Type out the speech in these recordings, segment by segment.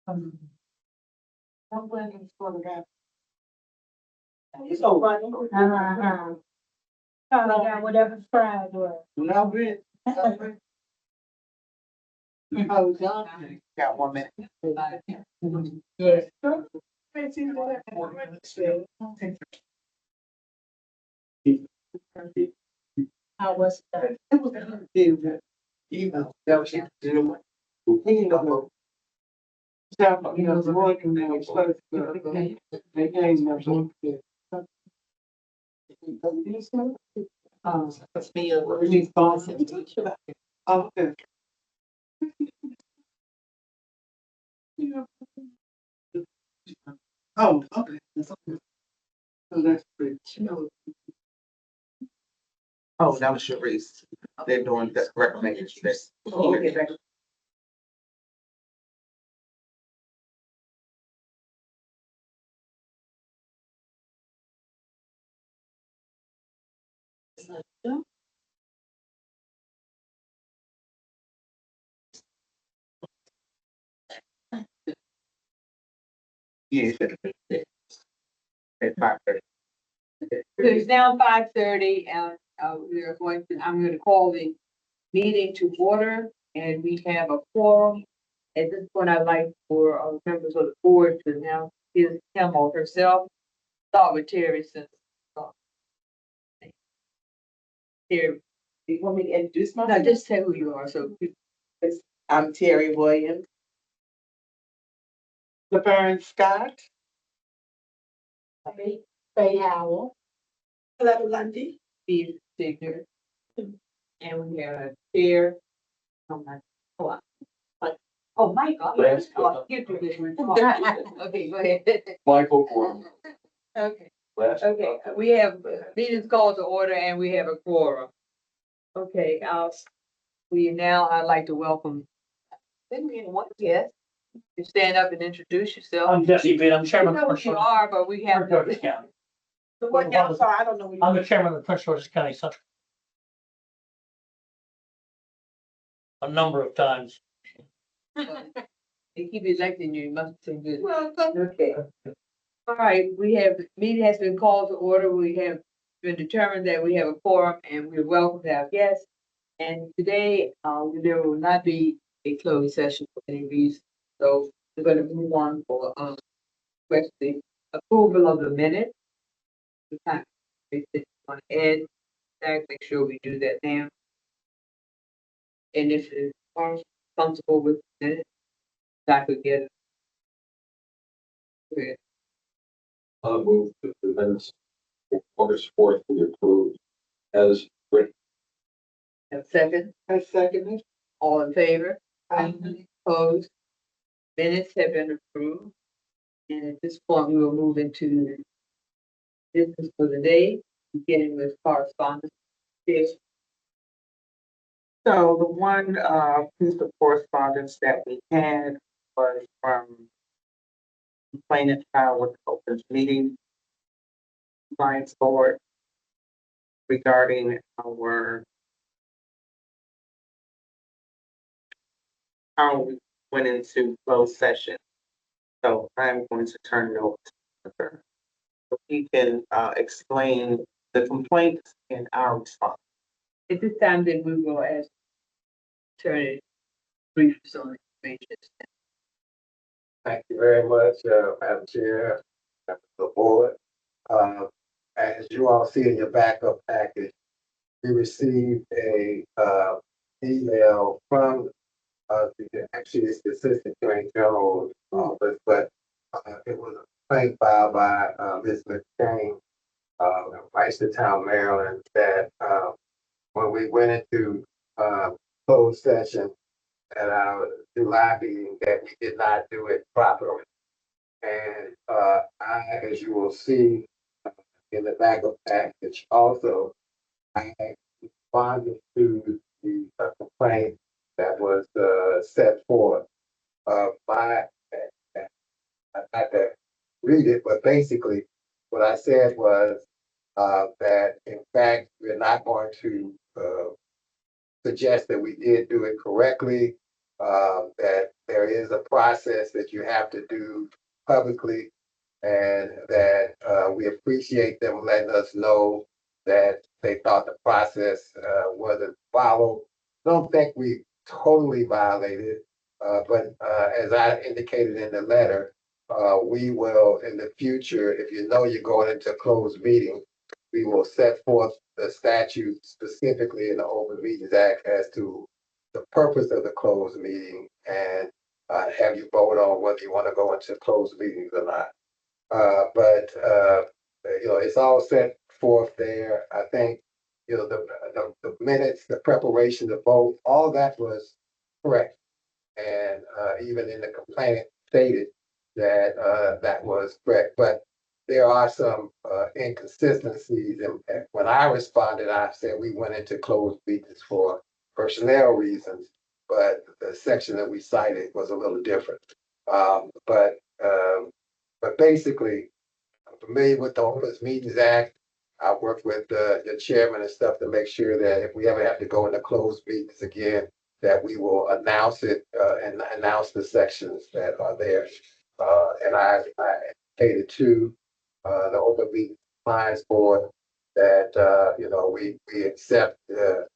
I'm glad you photographed. It's so funny. Got whatever pride was. No, it. Oh, John. Got 1 minute. Yes. How was that? It was email. That was it. The working now, started, they came, that's one. It's me, release boss. Oh, okay. Oh, okay. That's okay. So that's great. Oh, that was Sharice. They're doing the recommendations. Okay, back. Yeah. At 5:30. So it's now 5:30 and I'm going to call the meeting to order and we have a quorum. At this point, I'd like for our members of the board to now him or herself. Start with Terry since. Terry, do you want me to introduce myself? No, just say who you are. So I'm Terry Williams. Laverne Scott. Faye Howell. Hello, Lundy. Steve Signer. And we have a chair. Oh my, oh my God. Oh, you do this one. Okay, go ahead. Michael Gordon. Okay. Okay, we have meetings called to order and we have a quorum. Okay, I'd like to welcome. Didn't we have one guest? You stand up and introduce yourself. I'm Jesse Bean, I'm You chairman know of who Prince you George's are, but we have. County. So what, I'm sorry, I don't know. I'm the chairman of the Prince George's County Central. A number of times. They keep electing you, you must be good. Okay. All right, meeting has been called to order. We have been determined that we have a quorum and we're welcome to our guests. And today, there will not be a closed session for any reason. So we're going to move on for, the approval of the minute. We kind of want to add that, make sure we do that now. And if you are comfortable with the minute, I could get it. Okay. I'll move to the minutes for August 4th be approved as written. Have a second? I second it. All in favor? Opposed? Minutes have been approved. And at this point, we will move into business for the day, beginning with correspondence. Yes. So the one piece of correspondence that we had was from complainant filed with the open meeting compliance board regarding how we went into closed session. So I'm going to turn it over to her. So he can explain the complaints and our response. At this time, then we will ask Attorney brief on the information. Thank you very much, Madam Chair, members of the board. As you all see in your backup package, we received a email from actually it's the Assistant Attorney General's office, but it was a complaint filed by Ms. McCain, Vice Town, Maryland, that when we went into closed session at our July meeting, that we did not do it properly. And as you will see in the back of package, also, I responded to the complaint that was set forth. I had to read it, but basically, what I said was that in fact we're not going to suggest that we did do it correctly. that there is a process that you have to do publicly, and that we appreciate them letting us know that they thought the process wasn't followed. Don't think we totally violated, but as I indicated in the letter, we will in the future, if you know you're going into a closed meeting, we will set forth the statute specifically in the Open Meetings Act as to the purpose of the closed meeting, and have you vote on whether you want to go into closed meetings or not. But it's all set forth there. I think, the minutes, the preparation, the vote, all that was correct. And even in the complaint stated that that was correct. But there are some inconsistencies. And when I responded, I said we went into closed meetings for personnel reasons, but the section that we cited was a little different. But basically, I'm familiar with the Open Meetings Act. I work with the chairman and stuff to make sure that if we ever have to go into closed meetings again, that we will announce it and announce the sections that are there. And I stated to the Open Meetings Compliance Board that we accept the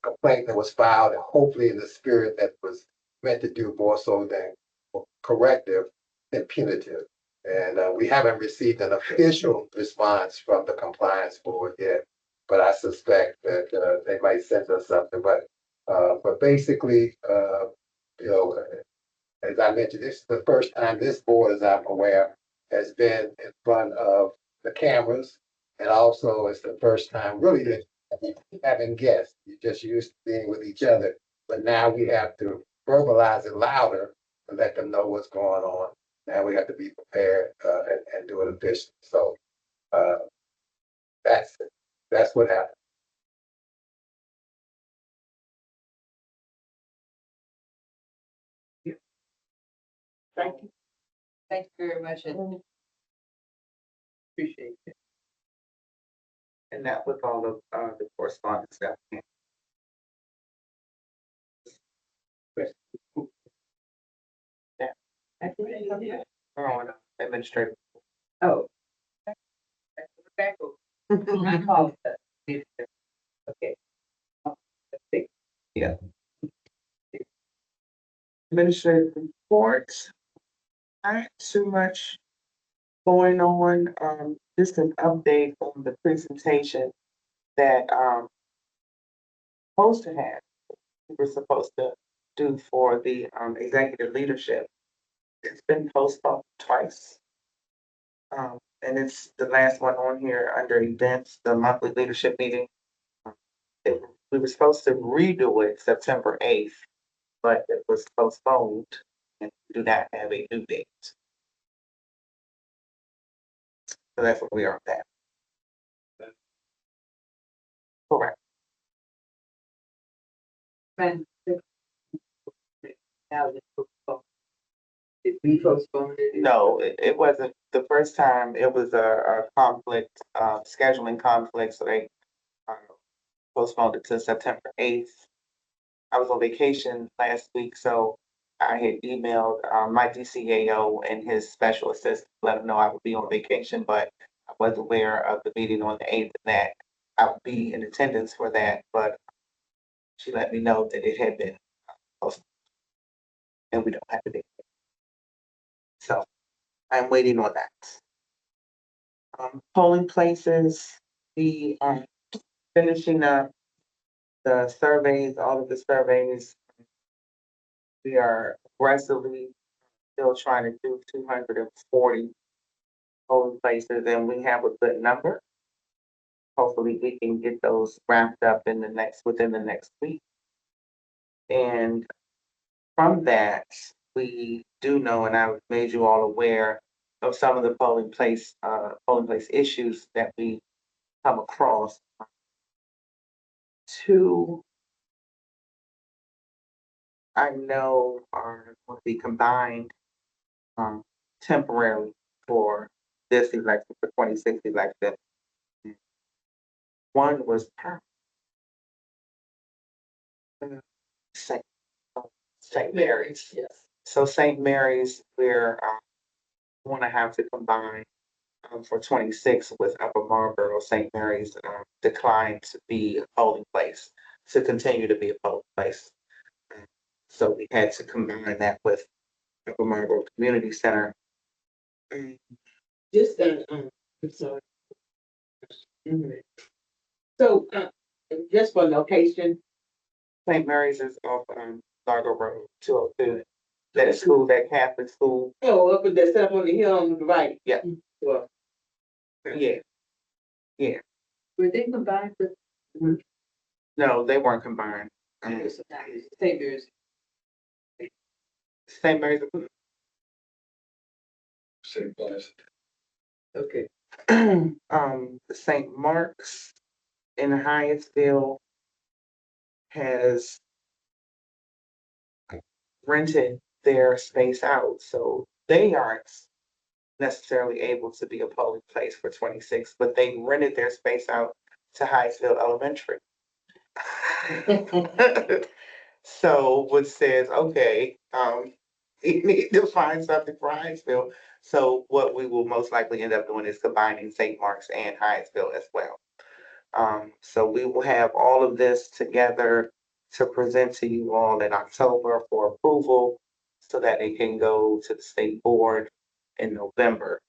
complaint that was filed, and hopefully in the spirit that was meant to do more so than corrective than punitive. And we haven't received an official response from the compliance board yet, but I suspect that they might send us something. But basically, as I mentioned, this is the first time this board, as I'm aware, has been in front of the cameras, and also it's the first time really that having guests. You just used to being with each other, but now we have to verbalize it louder to let them know what's going on. Now we have to be prepared and do it efficiently. So uh, that's it. That's what happened. Thank you. Thank you very much, and appreciate it. And that was all of the correspondence that came. On administrative. Oh. Back over. I called that. Okay. Yeah. Administrative reports. Not too much going on. Just an update on the presentation that supposed to have, we were supposed to do for the executive leadership. It's been postponed twice. And it's the last one on here under events, the monthly leadership meeting. We were supposed to redo it September 8th, but it was postponed and we do not have a new date. So that's what we are at. Correct. And now it's postponed. Did we postpone it? No, it wasn't the first time. It was a conflict, scheduling conflict, so they postponed it to September 8th. I was on vacation last week, so I had emailed my DCAO and his special assistant, let him know I would be on vacation, but I was aware of the meeting on the 8th and that I would be in attendance for that, but she let me know that it had been postponed and we don't have a date. So I'm waiting on that. Polling places, we are finishing up the surveys, all of the surveys. We are aggressively still trying to do 240 polling places, and we have a good number. Hopefully we can get those wrapped up within the next week. And from that, we do know, and I've made you all aware of some of the polling place issues that we come across. Two, I know are going to be combined temporarily for this election, for 26 election. One was Saint, Saint Mary's. Yes. So Saint Mary's, we're want to have to combine for 26 with Upper Marlboro. Saint Mary's declined to be a polling place, to continue to be a polling place. So we had to combine that with Upper Marlboro Community Center. Just I'm sorry. Mhm. So, just for location, St. Mary's is off Largo Road, 202. That school, that Catholic school. oh, up at that stuff on the hill on the right. Yeah. Well, Yeah. Yeah. Were they combined with? No, they weren't combined. St. Mary's. St. Mary's. Same class. Okay. St. Mark's in Hyattsville has rented their space out, so they aren't necessarily able to be a polling place for 26, but they rented their space out to Hyattsville Elementary. So, which says, okay, you need to find something for Hyattsville. So what we will most likely end up doing is combining St. Mark's and Hyattsville as well. So we will have all of this together to present to you all in October for approval so that it can go to the state board in November.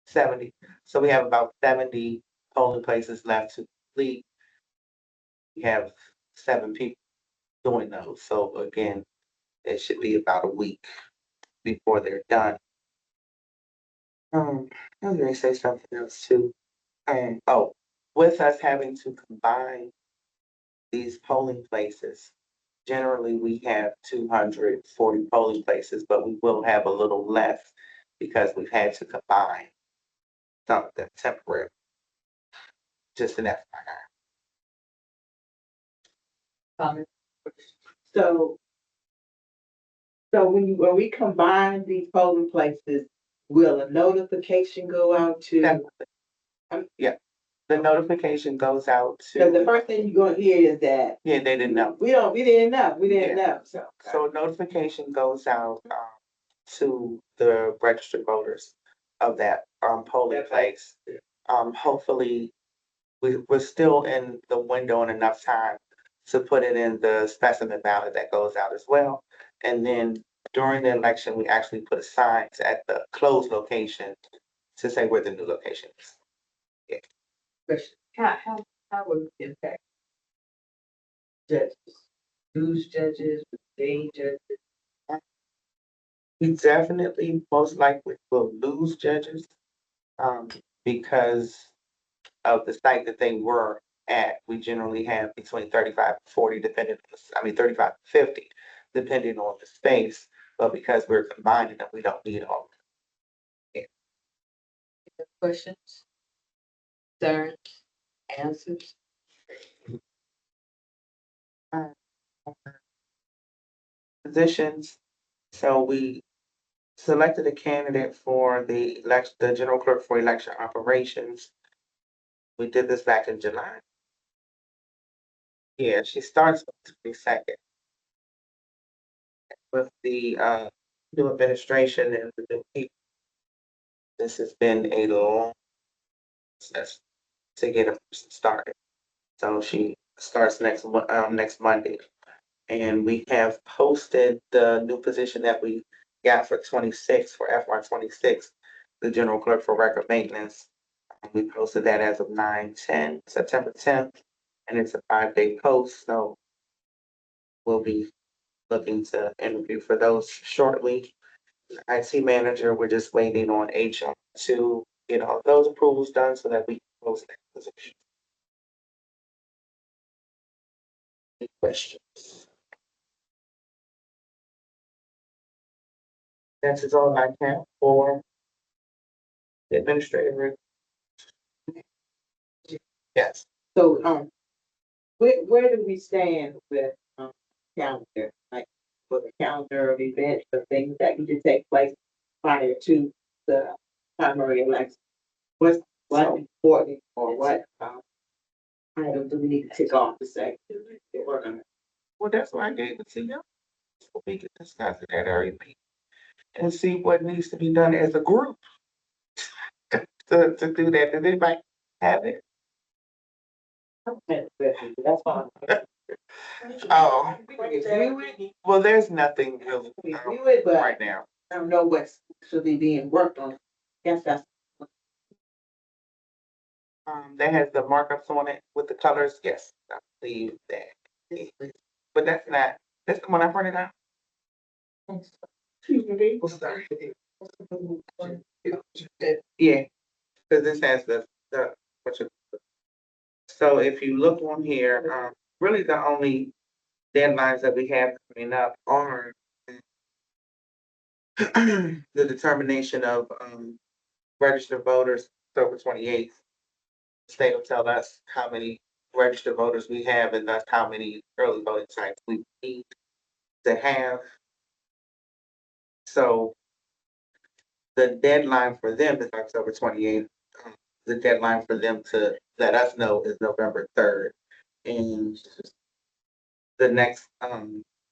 70. So we have about 70 polling places left to complete. We have 7 people doing those. So again, it should be about a week before they're done. I was going to say something else too. Oh, with us having to combine these polling places, generally we have 240 polling places, but we will have a little less because we've had to combine some of them temporary. Just an FYI. Comment. so, when we combine these polling places, will a notification go out to? Definitely. Yeah, the notification goes out Cause the to, first thing you're gonna hear is that. yeah, they didn't know. We didn't know, so. So a notification goes out to the registered voters of that polling place. Hopefully, we're still in the window and enough time to put it in the specimen ballot that goes out as well. And then during the election, we actually put signs at the closed location to say where the new location is. Question. How would it impact judges? Lose judges, retain judges? We definitely most likely will lose judges because of the site that they were at. We generally have between 35 and 40, depending on the, 35 to 50, depending on the space. But because we're combining them, we don't need all. Questions? Concerns? Answers? Positions. So we selected a candidate for the election, the general clerk for election operations. We did this back in July. Yeah, she starts on the 22nd. With the new administration and the new people. This has been a long process to get a person started. So she starts next Monday. And we have posted the new position that we got for 26, for FY 26, the general clerk for record maintenance. We posted that as of 9/10, September 10th, and it's a 5-day post. So we'll be looking to interview for those shortly. IT manager, we're just waiting on HR to get all those approvals done so that we can post that position. Any questions? That is all I have for the administrative. Yes. So, where do we stand with, calendar, like, for the calendar of events or things that need to take place prior to the primary election? What's important or what, items do we need to tick off to say? We're working on it. Well, that's why I gave it to you. So we can discuss it at our meeting and see what needs to be done as a group to do that. Does anybody have it? That's fine. Oh, We can review it, well, there's nothing really review it, but right now. I don't know what's should be being worked on. Guess that's. That has the markups on it with the colors. Yes, I believe that. But that's the one I printed out. Oh, sorry. Yeah, because this has the, what you, so if you look on here, really the only deadlines that we have coming up are the determination of, registered voters, October 28th. State will tell us how many registered voters we have and thus how many early voting sites we need to have. So the deadline for them is October 28th. The deadline for them to let us know is November 3rd. And the next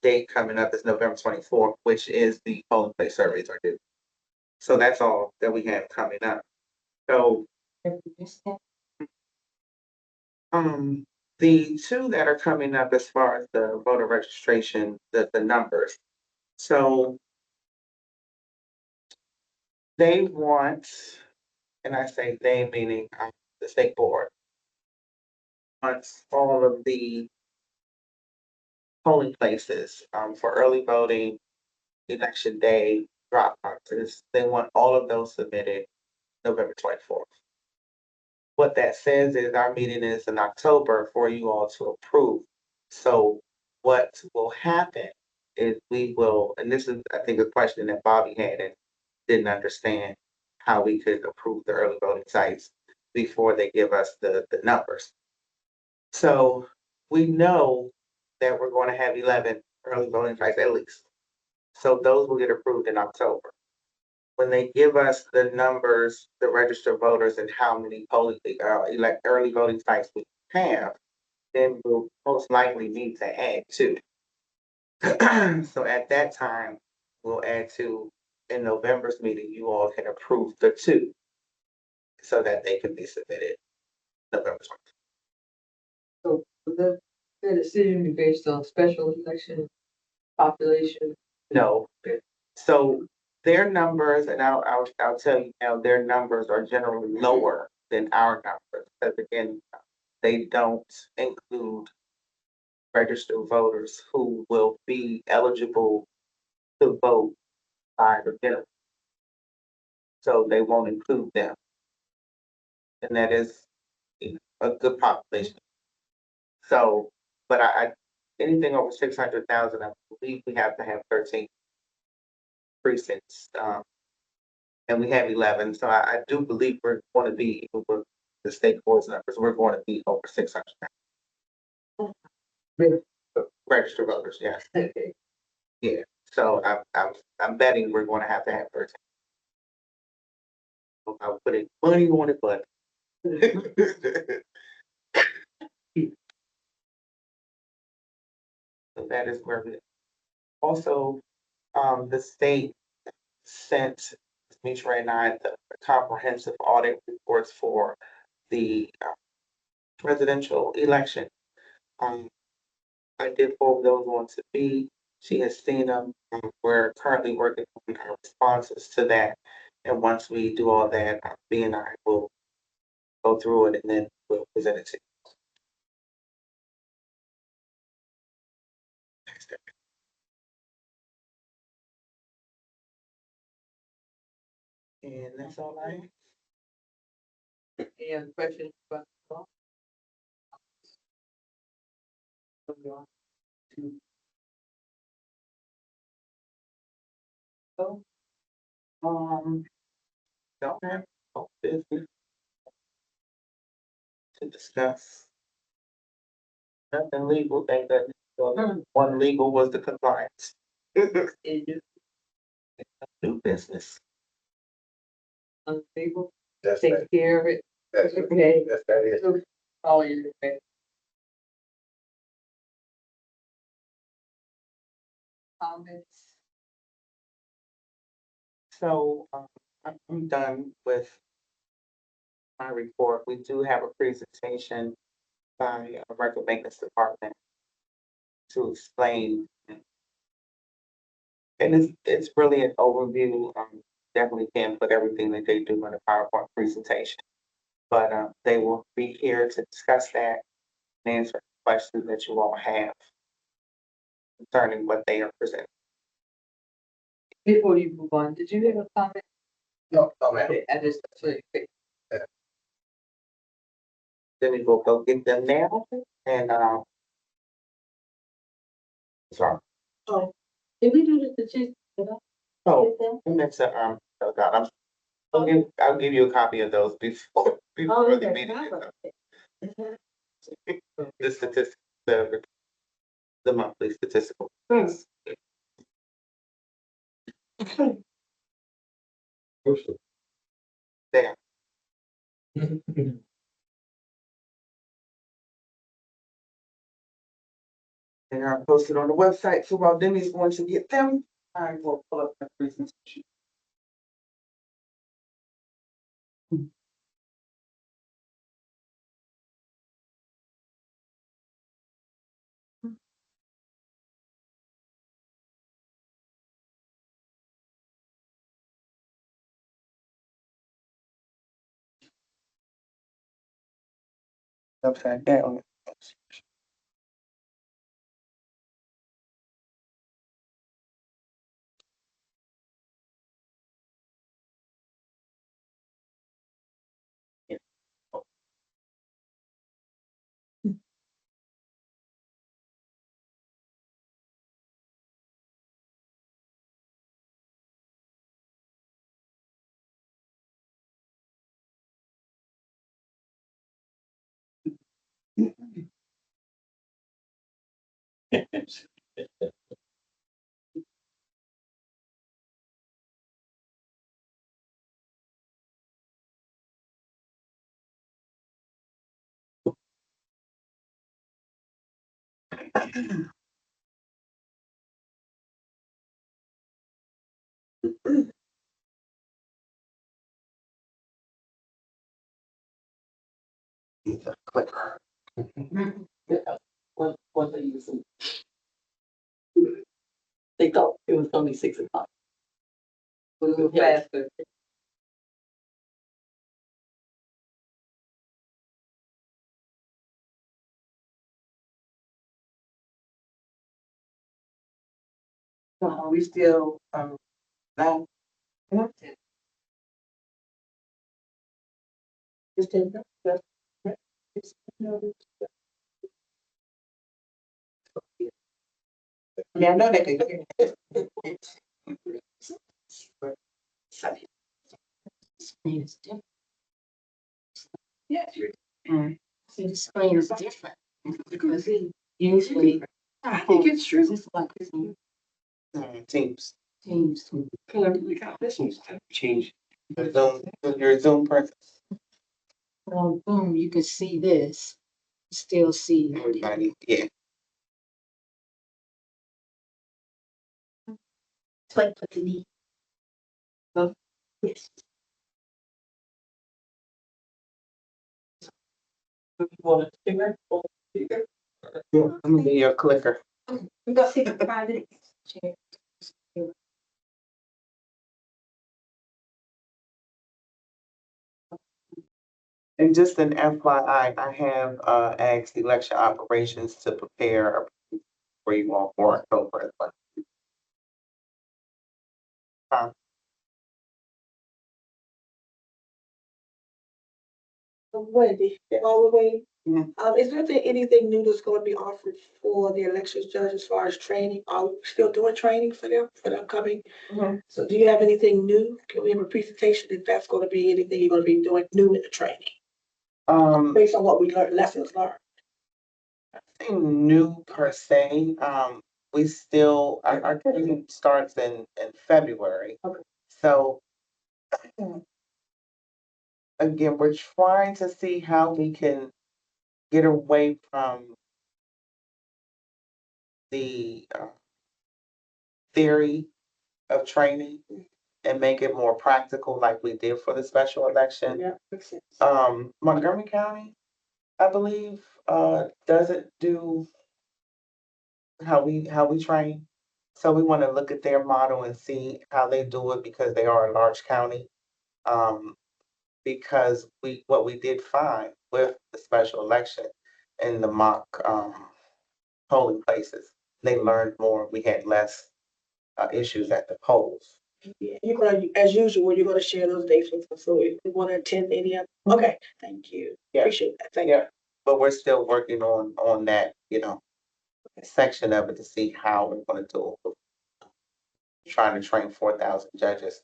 date coming up is November 24th, which is the polling place surveys are due. So that's all that we have coming up. So the two that are coming up as far as the voter registration, the numbers. So they want, and I say they meaning the state board, wants all of the polling places for early voting, election day, drop boxes. They want all of those submitted November 24th. What that says is our meeting is in October for you all to approve. So what will happen is we will, and this is, I think, a question that Bobby had and didn't understand how we could approve the early voting sites before they give us the numbers. So we know that we're going to have 11 early voting sites at least. So those will get approved in October. When they give us the numbers, the registered voters and how many polling, early voting sites we have, then we'll most likely need to add 2. So at that time, we'll add 2. In November's meeting, you all can approve the 2 so that they can be submitted November 20th. So the decision be based on special election population. No. So their numbers, and I'll tell you now, their numbers are generally lower than our numbers. Because again, they don't include registered voters who will be eligible to vote by the general. So they won't include them. And that is a good population. So, but I anything over 600,000, I believe we have to have 13 precincts. And we have 11. So I do believe we're going to be, even with the state board's numbers, we're going to be over 600,000. Registered voters, yes. Okay. Yeah. So I'm betting we're going to have 13. I'm putting money on it, but so that is where we also the state sent Mitra and I the comprehensive audit reports for the presidential election. I did forward those on to B. She has seen them. We're currently working on our responses to that. And once we do all that, B and I will go through it and then we'll present it to you. And that's all I have. Any other questions about the law? Oh, Don't have no business to discuss. Nothing legal, thank goodness. One legal was the compliance. and new New business. people That's take that, care of it. that's, Okay. that is. All you. Okay. comments? So, I'm done with my report. We do have a presentation by a record maintenance department to explain. And it's really an overview. Definitely can't put everything that they do in a PowerPoint presentation. But they will be here to discuss that and answer questions that you all have concerning what they are presenting. Before you move on, did you have a comment? No, ma'am. Okay, I just, Then we will go get them now and sorry. Oh, did we do the chief? Oh, and that's oh God, I'll give you a copy of those before Oh, the okay. meeting. The statistics, the monthly statistical. There. They are posted on the website, so while Demi's going to get them, I will pull up the presentation. Upside down. Clicker. What they using? They thought it was only 6 o'clock. a little faster. Are we still live? Just did that. Yeah, I know they can hear. Screen is different. Yes. See, the screen is different. Because usually, I think it's true. this is like Teams. Teams. Change. Your Zoom person. On Zoom, you can see this, still see. Everybody, yeah. Play with the knee. Yes. You want a sticker? I'm gonna be your clicker. We got 65 minutes. Chair. And just an FYI, I have asked election operations to prepare for you all for October as well. Wendy, all the way. Mhm. Is there anything new that's gonna be offered for the elections judge as far as training? Are we still doing training for them for the upcoming? So do you have anything new? Can we have a presentation if that's gonna be anything you're gonna be doing new in the training? Based on what we learned, lessons learned. Nothing new per se. We still, our training starts in February. Okay. So again, we're trying to see how we can get away from the theory of training and make it more practical like we did for the special election. Yeah, makes sense. Montgomery County, I believe, doesn't do how we train. So we want to look at their model and see how they do it because they are a large county. Because what we did find with the special election in the mock polling places, they learned more. We had less issues at the polls. Yeah, you're gonna, as usual, you're gonna share those dates with us, so if we wanna attend any of, okay, thank you. Yeah. Appreciate that, thank you. Yeah, but we're still working on that, section of it to see how we're gonna do it. Trying to train 4,000 judges.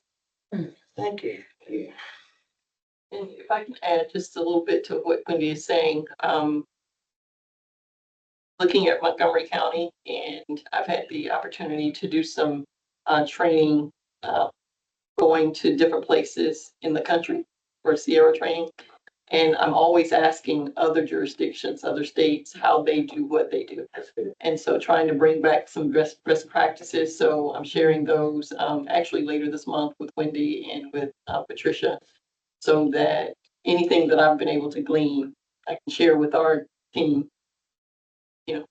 Thank you. Yeah. And if I can add just a little bit to what Wendy is saying, looking at Montgomery County, and I've had the opportunity to do some training, going to different places in the country for Sierra training. And I'm always asking other jurisdictions, other states, how they do what they do. And so trying to bring back some best practices. So I'm sharing those actually later this month with Wendy and with Patricia, so that anything that I've been able to glean, I can share with our team. We can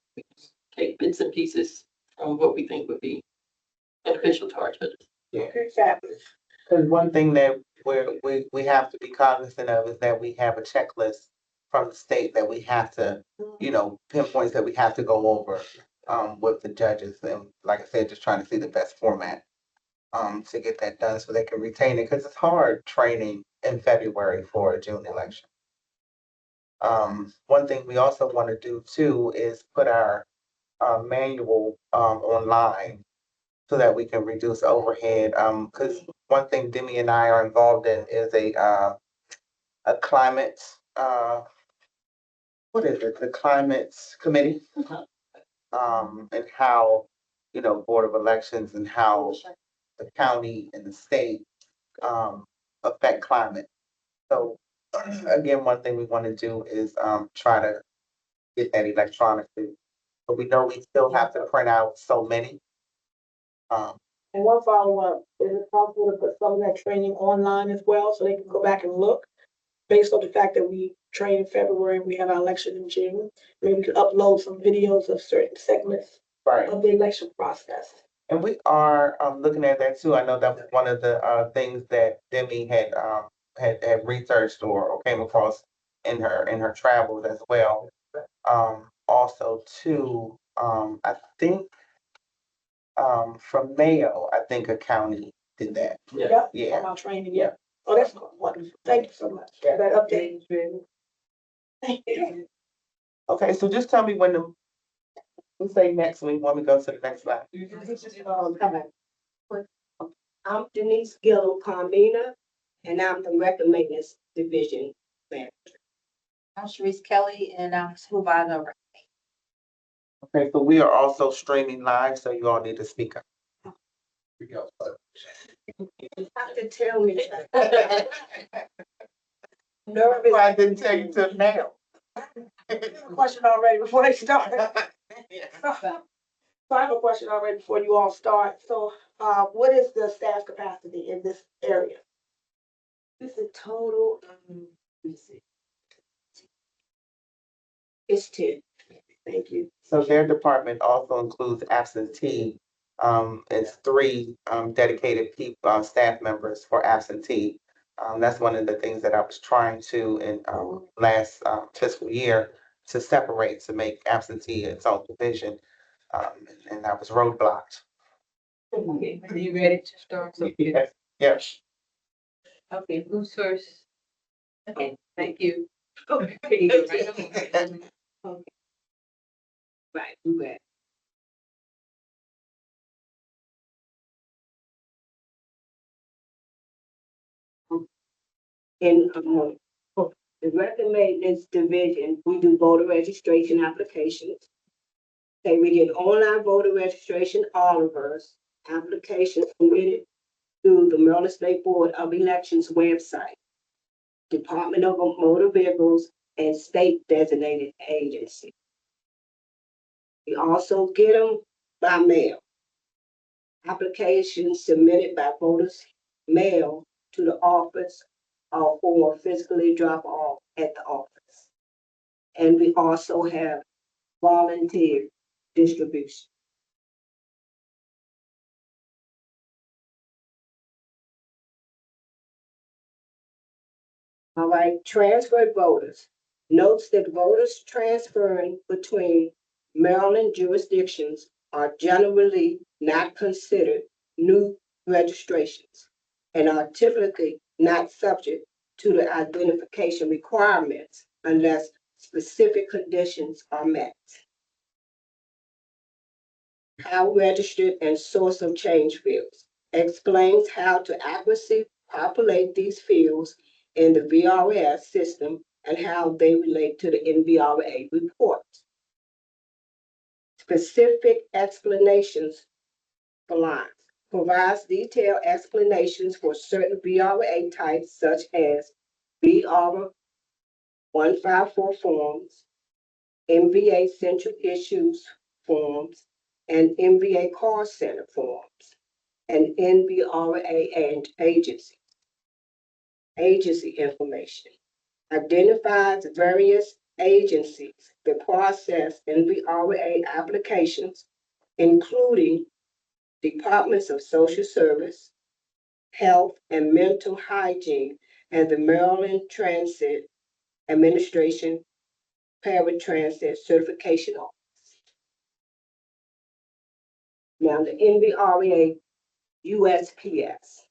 take bits and pieces from what we think would be beneficial to our judges. Okay, fabulous. Because one thing that we have to be cognizant of is that we have a checklist from the state that we have to, pinpoints that we have to go over with the judges. And like I said, just trying to see the best format to get that done so they can retain it. Because it's hard training in February for a June election. One thing we also want to do too is put our manual online so that we can reduce overhead. Because one thing Demi and I are involved in is a climate, what is it? The climate committee. And how, Board of Elections and how the county and the state affect climate. So again, one thing we want to do is try to get that electronically. But we know we still have to print out so many. And one follow-up, is it possible to put some of that training online as well, so they can go back and look? Based on the fact that we train in February, we have our election in June, maybe we could upload some videos of certain segments Right. of the election process. And we are looking at that too. I know that was one of the things that Demi had researched or came across in her travels as well. Also too, I think from Mayo, I think a county did that. Yep. Yeah. About training, yeah. Oh, that's wonderful. Thank you so much for that update. Thank you. Okay, so just tell me when we say next week when we go to the next slide. Come on. I'm Denise Gillo Carmina, and I'm the Record Maintenance Division Manager. I'm Sharice Kelly and I'm supervisor. Okay, so we are also streaming live, so you all need to speak up. We go. You have to tell me. Nervous. I didn't tell you till now. Question already before they start. So I have a question already before you all start. So, what is the staff capacity in this area? This is total, let me see. It's 10. Thank you. So their department also includes absentee. It's 3 dedicated staff members for absentee. That's one of the things that I was trying to in last fiscal year to separate to make absentee its own division. And I was roadblocked. Okay, are you ready to start? Yes. Yes. Okay, who's first? Okay, thank you. Okay, right, who back? In the Record Maintenance Division, we do voter registration applications. Okay, we get online voter registration, all of us, applications submitted through the Maryland State Board of Elections website, Department of Motor Vehicles, and state designated agency. We also get them by mail. Applications submitted by voters mail to the office or physically drop off at the office. And we also have volunteer distribution. All right, transferred voters. Notes that voters transferring between Maryland jurisdictions are generally not considered new registrations and are typically not subject to the identification requirements unless specific conditions are met. How registered and source of change fields explains how to accurately populate these fields in the VRS system and how they relate to the NVRA report. Specific explanations for lines provides detailed explanations for certain VRA types such as VRA 154 forms, MVA Central Issues forms, and MVA Call Center forms, and NVRA and agency information. Identifies various agencies that process NVRA applications, including Departments of Social Service, Health and Mental Hygiene, and the Maryland Transit Administration Paratransit Certification Office. Now, the NVRA USPS.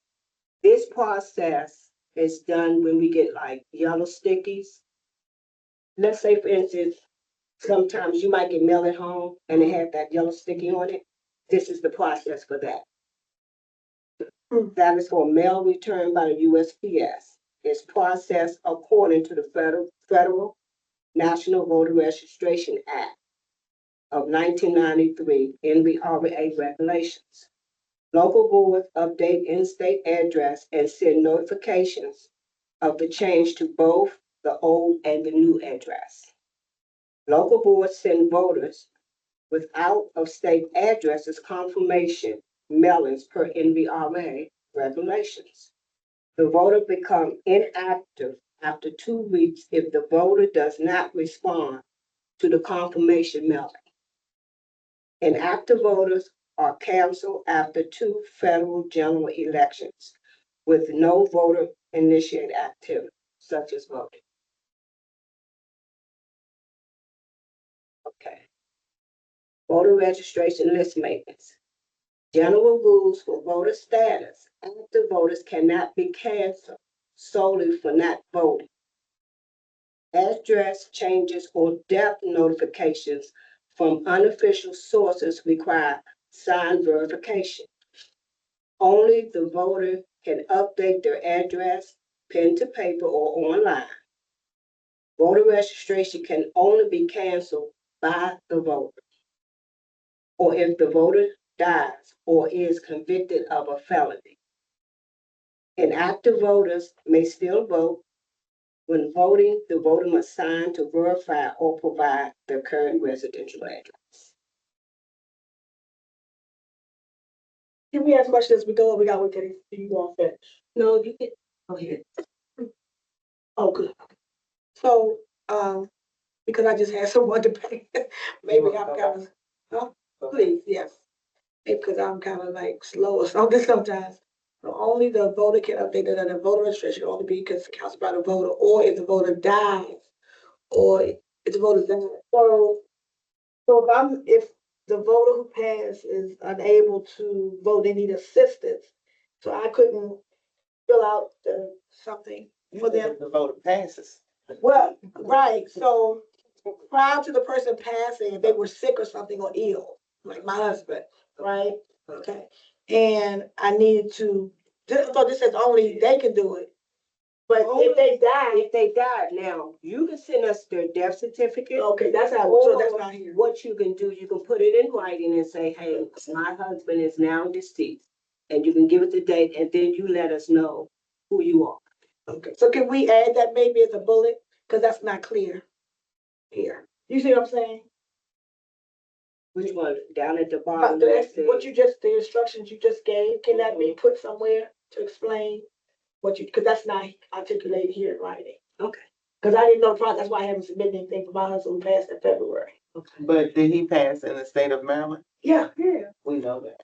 This process is done when we get like yellow stickies. Let's say, for instance, sometimes you might get mail at home and they have that yellow sticky on it. This is the process for that. That is for mail returned by the USPS. It's processed according to the Federal National Voter Registration Act of 1993 NVRA regulations. Local boards update in-state address and send notifications of the change to both the old and the new address. Local boards send voters with out-of-state addresses confirmation mailings per NVRA regulations. The voter becomes inactive after 2 weeks if the voter does not respond to the confirmation mailing. Inactive voters are canceled after 2 federal general elections with no voter initiated activity, such as voting. Okay. Voter registration list maintenance. General rules for voter status. Active voters cannot be canceled solely for not voting. Address changes or death notifications from unofficial sources require signed verification. Only the voter can update their address, pen to paper, or online. Voter registration can only be canceled by the voter, or if the voter dies or is convicted of a felony. Inactive voters may still vote. When voting, the voter must sign to verify or provide their current residential address. Can we ask questions as we go? We got to wait till you go finish. No, you can go ahead. Oh, good. So, because I just had someone to pay, maybe I'm kind of, please, yes. Maybe because I'm kind of like slow or something sometimes. So only the voter can update that the voter registration only be because counted by the voter, or if the voter dies, or if the voter dies. So if the voter who passed is unable to vote, they need assistance. So I couldn't fill out something for them. The voter passes. Well, right, so prior to the person passing, if they were sick or something or ill, like my husband, right? Okay, and I needed to, so this says only they can do it. But if they die, Now, you can send us their death certificate. okay, that's how, so that's not here. What you can do, you can put it in writing and say, hey, my husband is now deceased. And you can give it the date, and then you let us know who you are. Okay, so can we add that maybe as a bullet? Because that's not clear here. You see what I'm saying? Which one? Down at the bottom? The instructions you just gave, can that be put somewhere to explain because that's not articulated here in writing. Okay. Because I didn't know the process, that's why I haven't submitted anything for my husband who passed in February. Okay. But did he pass in the state of Maryland? Yeah. We know that.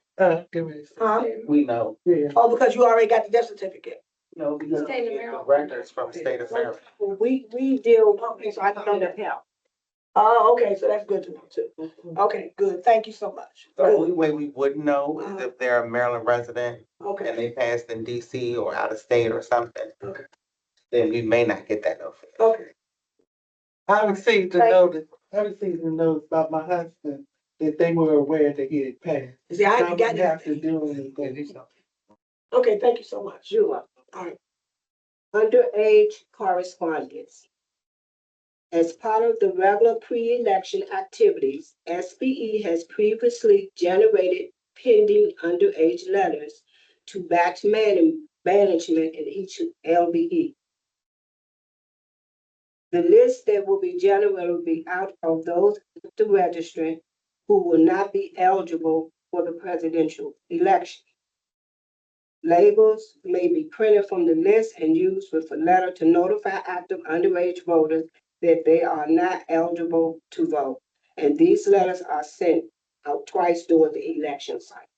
We know. Oh, because you already got the death certificate. No, because we get the records from the state of Maryland. Well, we deal, so I don't know help. Oh, okay, so that's good to know too. Okay, good, thank you so much. The only Good. way we would know is if they're a Maryland resident and Okay, they passed in DC or out of state or something. Okay. Then we may not get that notification. okay. I received a notice about my husband that they were aware that he had passed. See, I I haven't got wouldn't have to anything. do anything. Okay, thank you so much. You're welcome. All right. Underage correspondence. As part of the regular pre-election activities, SBE has previously generated pending underage letters to batch management in each LBE. The list that will be generated will be out of those at the registrant who will not be eligible for the presidential election. Labels may be printed from the list and used with a letter to notify active underage voters that they are not eligible to vote. And these letters are sent out twice during the election cycle.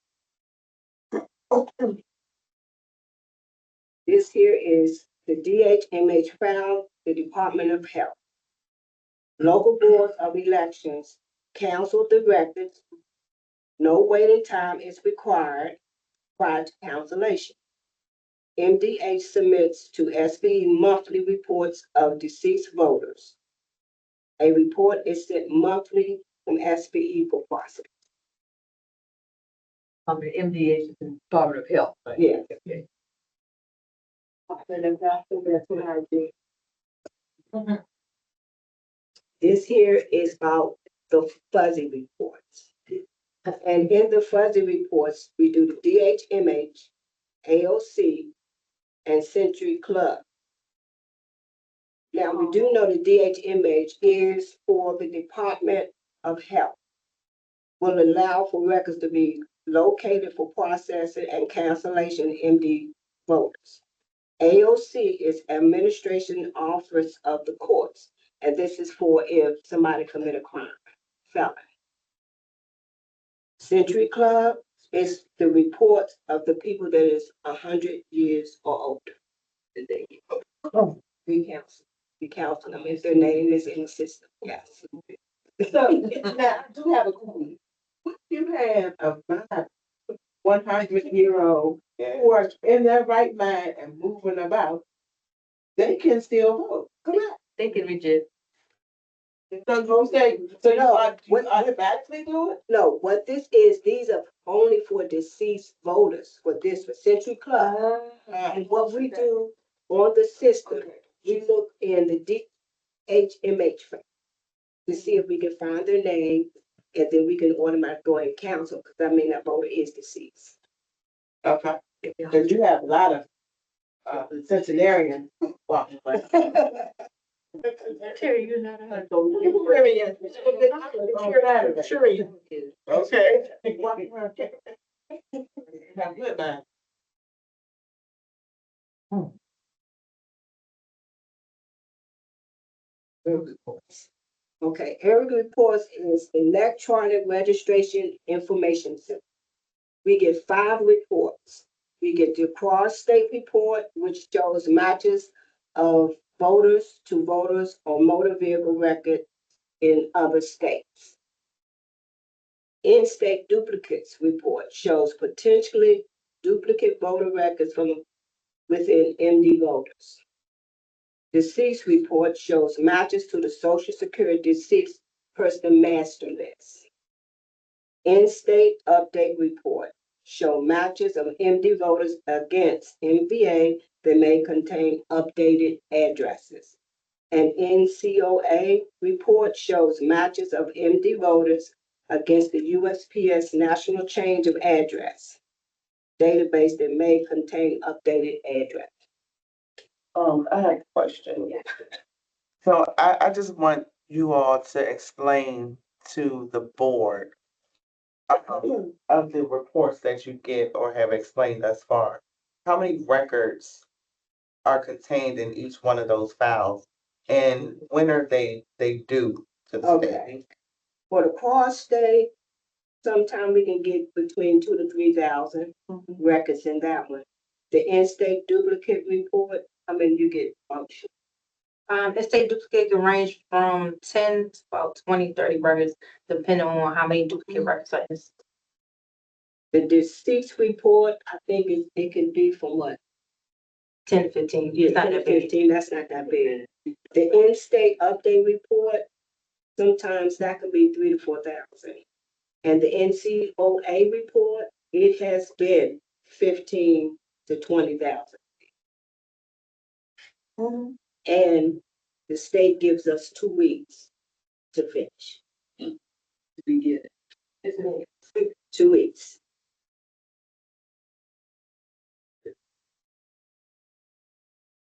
This here is the DHMH found the Department of Health. Local boards of elections cancel directed. No waiting time is required prior to cancellation. MDH submits to SBE monthly reports of deceased voters. A report is sent monthly from SBE for processing. The MDH is the Department of Health. Right? Yeah. Okay. That's what I do. This here is about the fuzzy reports. And in the fuzzy reports, we do the DHMH, AOC, and Century Club. Now, we do know the DHMH is for the Department of Health. Will allow for records to be located for processing and cancellation of MD voters. AOC is Administration Office of the Courts, and this is for if somebody commit a crime, felony. Century Club is the reports of the people that is 100 years or older. That they we counsel them if their name is in the system. Yes. So now I do have a question. What you have about 100-year-old who are in their right mind and moving about, they can still vote, correct? They can reject. So you say, so you automatically do it? No, what this is, these are only for deceased voters for this, for Century Club. And what we do on the system, we look in the DHMH file to see if we can find their name, and then we can automatically go and cancel, because that means that voter is deceased. Okay, because you have a lot of centenarians walking around. Terry, you're not a Okay. Have good man. Okay, area reports is electronic registration information system. We get 5 reports. We get the cross-state report, which shows matches of voters to voters on motor vehicle record in other states. In-state duplicates report shows potentially duplicate voter records from within MD voters. Deceased report shows matches to the Social Security deceased person master list. In-state update report show matches of MD voters against MVA that may contain updated addresses. An NCOA report shows matches of MD voters against the USPS National Change of Address database that may contain updated address. I have a question. So I just want you all to explain to the board of the reports that you get or have explained thus far, how many records are contained in each one of those files? And when are they due to the state? Okay. For the cross state, sometime we can get between 2,000 to 3,000 records in that one. The in-state duplicate report, how many you get? Estate duplicate can range from 10 to about 20, 30 records, depending on how many duplicate records are in. The deceased report, I think it can be from what? 10 to 15. Yeah, It's not 10 to that big. 15, that's not that big. The in-state update report, sometimes that can be 3,000 to 4,000. And the NCOA report, it has been 15 to 20,000. And the state gives us 2 weeks to finish. To begin. 2 weeks.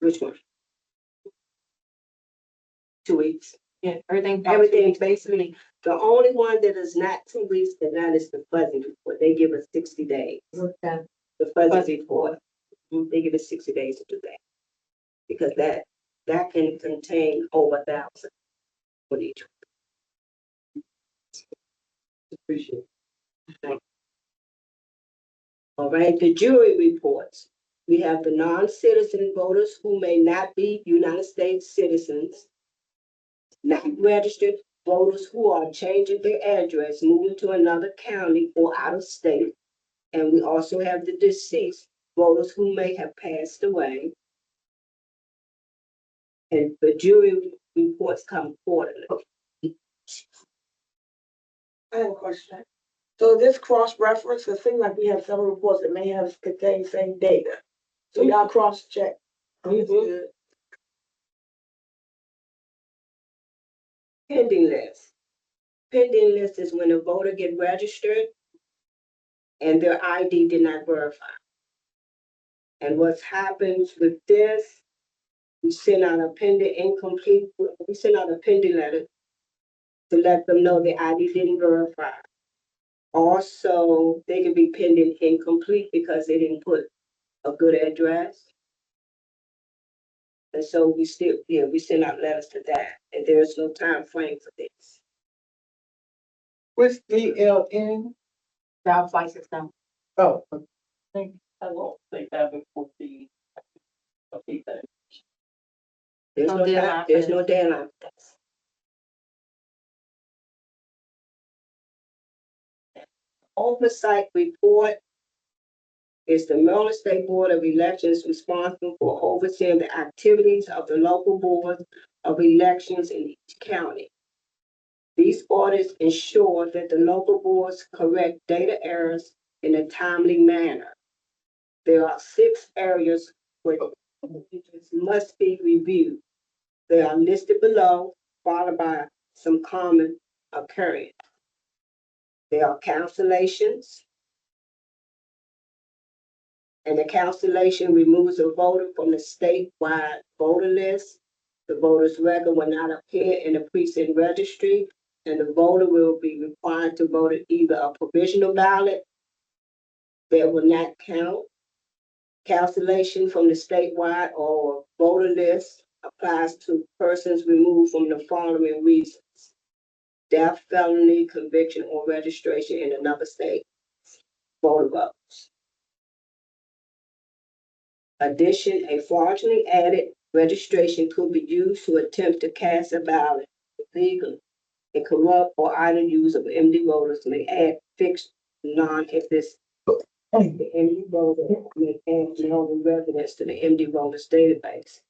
Which one? 2 weeks. Yeah, everything. Everything basically, the only one that is not 2 weeks, and that is the fuzzy report. They give us 60 days. Okay. The fuzzy report. They give us 60 days to do that. Because that can contain over 1,000 for each. Appreciate it. All right, the jury reports. We have the non-citizen voters who may not be United States citizens, not registered voters who are changing their address, moving to another county or out of state. And we also have the deceased voters who may have passed away. And the jury reports come quarterly. I have a question. So this cross-reference, it seems like we have several reports that may have contained the same data. So y'all cross-check. Pending list. Pending list is when a voter get registered and their ID did not verify. And what happens with this, we send out a pending incomplete, we send out a pending letter to let them know the ID didn't verify. Also, they can be pending incomplete because they didn't put a good address. And so we send out letters to that, and there's no time frame for this. What's DLN? Driver's license number. Oh, I won't think that before the. Okay, that. There's No no deadline time, for there's this. no deadline for this. Oversight report is the Maryland State Board of Elections responsible for overseeing the activities of the local boards of elections in each county. These audits ensure that the local boards correct data errors in a timely manner. There are 6 areas where individuals must be reviewed. They are listed below, followed by some common occurrence. There are cancellations, and the cancellation removes a voter from the statewide voter list. The voter's record will not appear in the precinct registry, and the voter will be required to vote either a provisional ballot that will not count. Cancellation from the statewide or voter list applies to persons removed from the following reasons: death, felony, conviction, or registration in another state. Voter votes. Addition, a fraudulently added registration could be used to attempt to cast a ballot illegally. A corrupt or idle use of MD voters may add fixed non-existent. The MD voter may add known residents to the MD voters database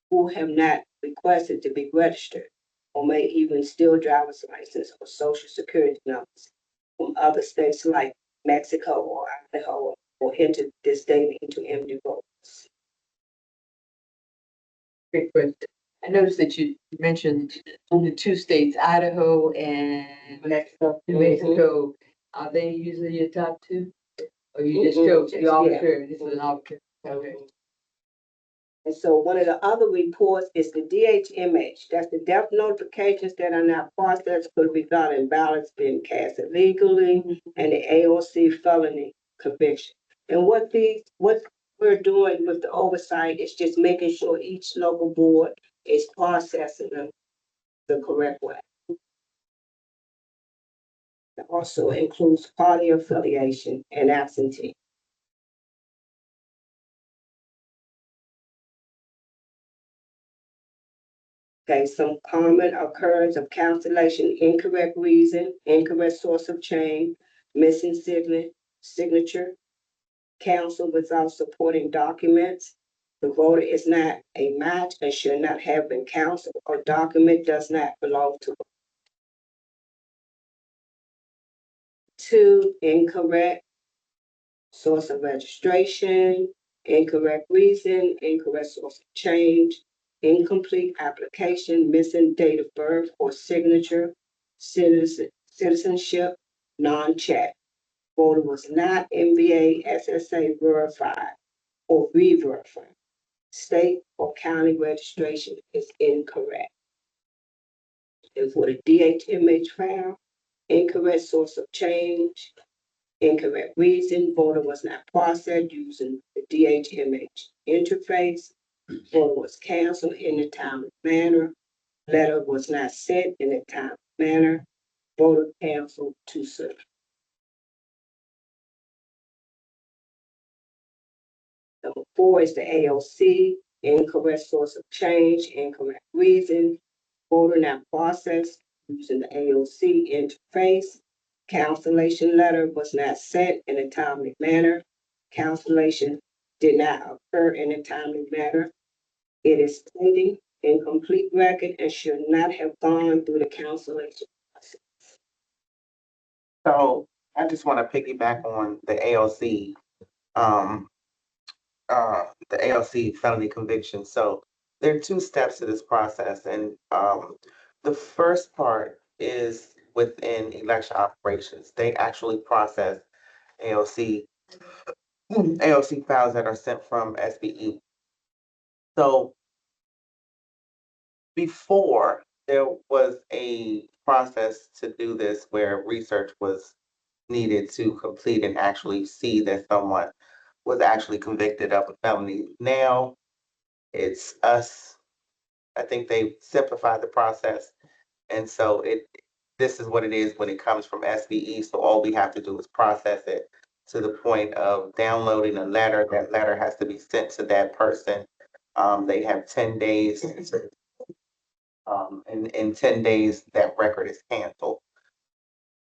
who have not requested to be registered, or may even steal driver's license or social security numbers from other states like Mexico or Idaho, or enter this data into MD voters. Great question. I noticed that you mentioned the 2 states, Idaho and Mexico. New Mexico. Are they usually your top 2? Or you just Mhm. chose the Yeah. arbitrary? This is an arbitrary. Okay. And so one of the other reports is the DHMH. That's the death notifications that are not processed could result in ballots being cast illegally, and the AOC felony conviction. And what we're doing with the oversight is just making sure each local board is processing them the correct way. It also includes party affiliation and absentee. Okay, some common occurrence of cancellation, incorrect reason, incorrect source of change, missing signature, cancel without supporting documents. The voter is not a match and should not have been canceled, or document does not belong to. Two, incorrect source of registration, incorrect reason, incorrect source of change, incomplete application, missing date of birth or signature, citizenship, non-check. Voter was not MVA SSA verified or re-verified. State or county registration is incorrect. And for the DHMH file, incorrect source of change, incorrect reason, voter was not processed using the DHMH interface, voter was canceled in a timely manner, letter was not sent in a timely manner, voter canceled too soon. Number 4 is the AOC, incorrect source of change, incorrect reason, voter not processed using the AOC interface. Cancellation letter was not sent in a timely manner. Cancellation did not occur in a timely manner. It is stating incomplete record and should not have gone through the cancellation process. So I just want to piggyback on the ALC, um, the ALC felony conviction. So there are two steps to this process, and the first part is within election operations. They actually process ALC ALC files that are sent from SBE. So before there was a process to do this where research was needed to complete and actually see that someone was actually convicted of a felony. Now it's us. I think they simplified the process. And so this is what it is when it comes from SBE. So all we have to do is process it to the point of downloading a letter. That letter has to be sent to that person. They have 10 days. In 10 days, that record is canceled.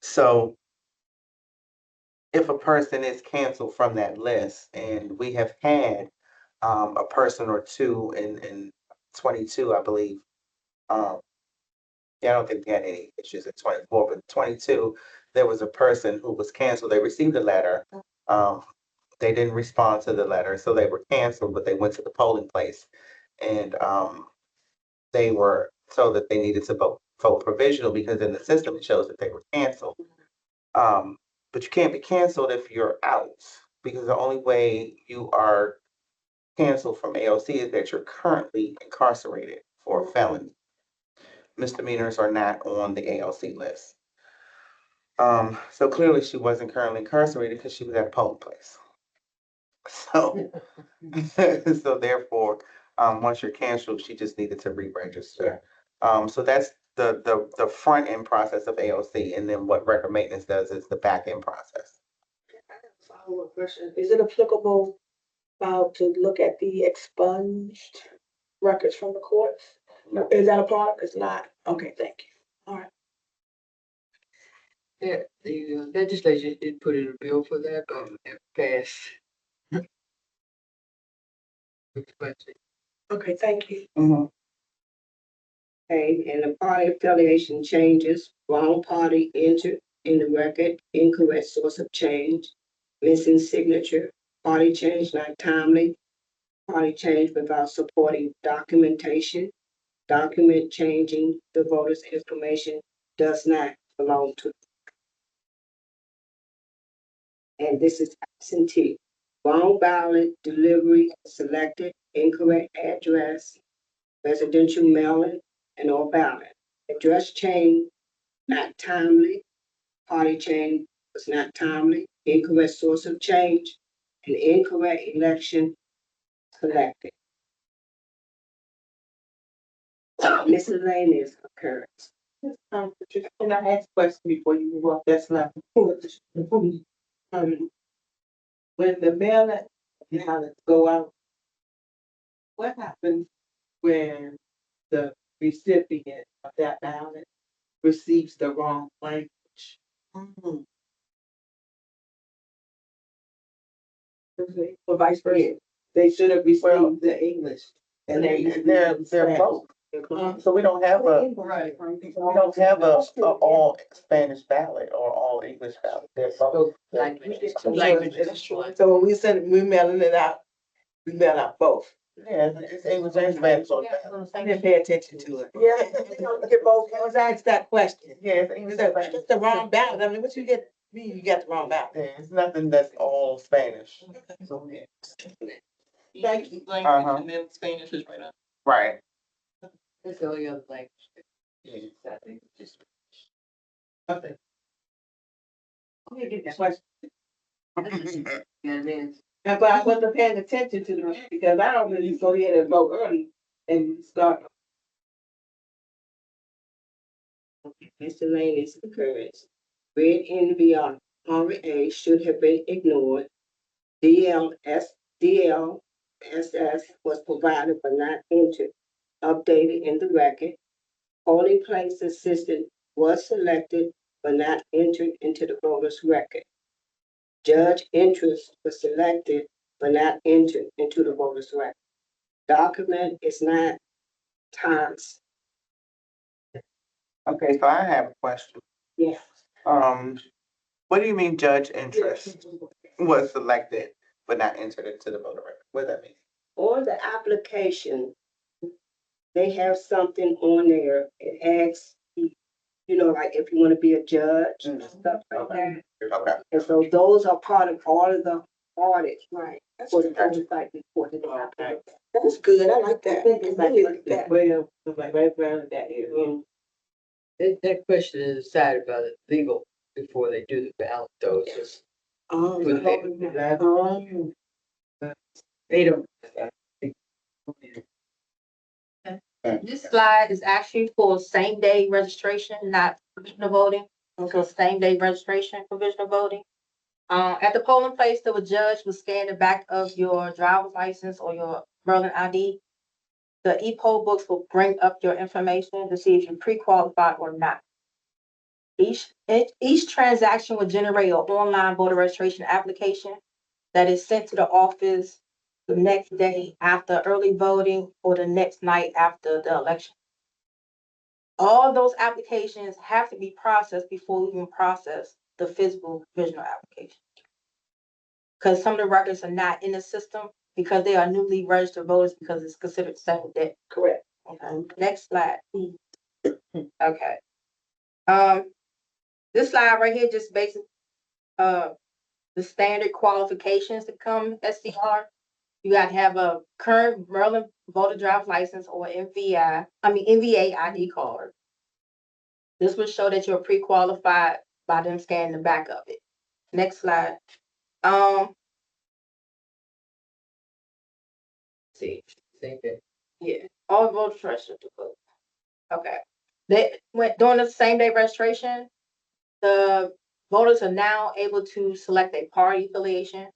So if a person is canceled from that list, and we have had a person or two in 22, I believe. Yeah, I don't think we had any issues in 24, but 22, there was a person who was canceled. They received a letter. They didn't respond to the letter, so they were canceled, but they went to the polling place, and they were told that they needed to vote provisional because in the system it shows that they were canceled. But you can't be canceled if you're out, because the only way you are canceled from AOC is that you're currently incarcerated for a felony. Misdemeanors are not on the AOC list. So clearly she wasn't currently incarcerated because she was at a polling place. So, so therefore, once you're canceled, she just needed to re-register. So that's the front end process of AOC, and then what record maintenance does is the back end process. Follow-up question. Is it applicable to look at the expunged records from the courts? No. Is that a part? It's not. Okay, thank you. All right. Yeah, the legislature did put in a bill for that, but it passed. Okay, thank you. Okay, and the party affiliation changes, wrong party entered in the record, incorrect source of change, missing signature, party change not timely, party change without supporting documentation, document changing the voter's information does not belong to. And this is absentee. wrong ballot, delivery, selected, incorrect address, residential mailing, and or ballot. Address change not timely, party change was not timely, incorrect source of change, and incorrect election selected. Miscellaneous occurrence. Patricia, can I ask a question before you move off that slide? When the ballots go out, what happens when the recipient of that ballot receives the wrong language? Or vice versa. They should have received the English. And they're both. So we don't have a, we don't have a all Spanish ballot or all English ballot. They're both. So when we mailing it out, we mail out both. Yeah, it's English and Spanish on that. I didn't pay attention to it. Yeah, get both. I was asked that question. Yeah, it's English. It's the wrong ballot. I mean, what you get, you got the wrong ballot. Yeah, it's nothing that's all Spanish. So, yeah. Thank you. Language and then Spanish is right on. Right. That's the only other language. Yeah. Just Okay. I'm gonna get that question. and then But I wasn't paying attention to them because I don't really go ahead and vote early and start. Miscellaneous occurrence. Red NVR RA should have been ignored. DLSS was provided but not entered, updated in the record. Polling place assistant was selected but not entered into the voters' record. Judge interest was selected but not entered into the voters' record. Document is not times. Okay, so I have a question. Yes. What do you mean judge interest was selected but not entered into the voter record? What does that mean? On the application, they have something on there. It asks, like if you want to be a judge and stuff like that. Okay. And so those are part of all of the audits, right? For the oversight report that they have to look at. That's good. I like that. It's like that. well, like right around that area. that question is decided by the legal before they do the ballot, though. It's just Oh, for the- they don't. This slide is actually for same day registration, not provisional voting. So same day registration, provisional voting. At the polling place, the judge will scan the back of your driver's license or your Maryland ID. The e-poll books will bring up your information to see if you're pre-qualified or not. Each transaction will generate an online voter registration application that is sent to the office the next day after early voting or the next night after the election. All those applications have to be processed before we even process the physical provisional application. Because some of the records are not in the system because they are newly registered voters because it's considered same day. correct. Okay, next slide. Okay. This slide right here just basically the standard qualifications to come SCR. You got to have a current Maryland voter driver's license or NVA ID card. This will show that you're pre-qualified by them scanning the back of it. Next slide. See. Same thing. Yeah, all voters registered to vote. Okay. They went during the same day registration. The voters are now able to select a party affiliation.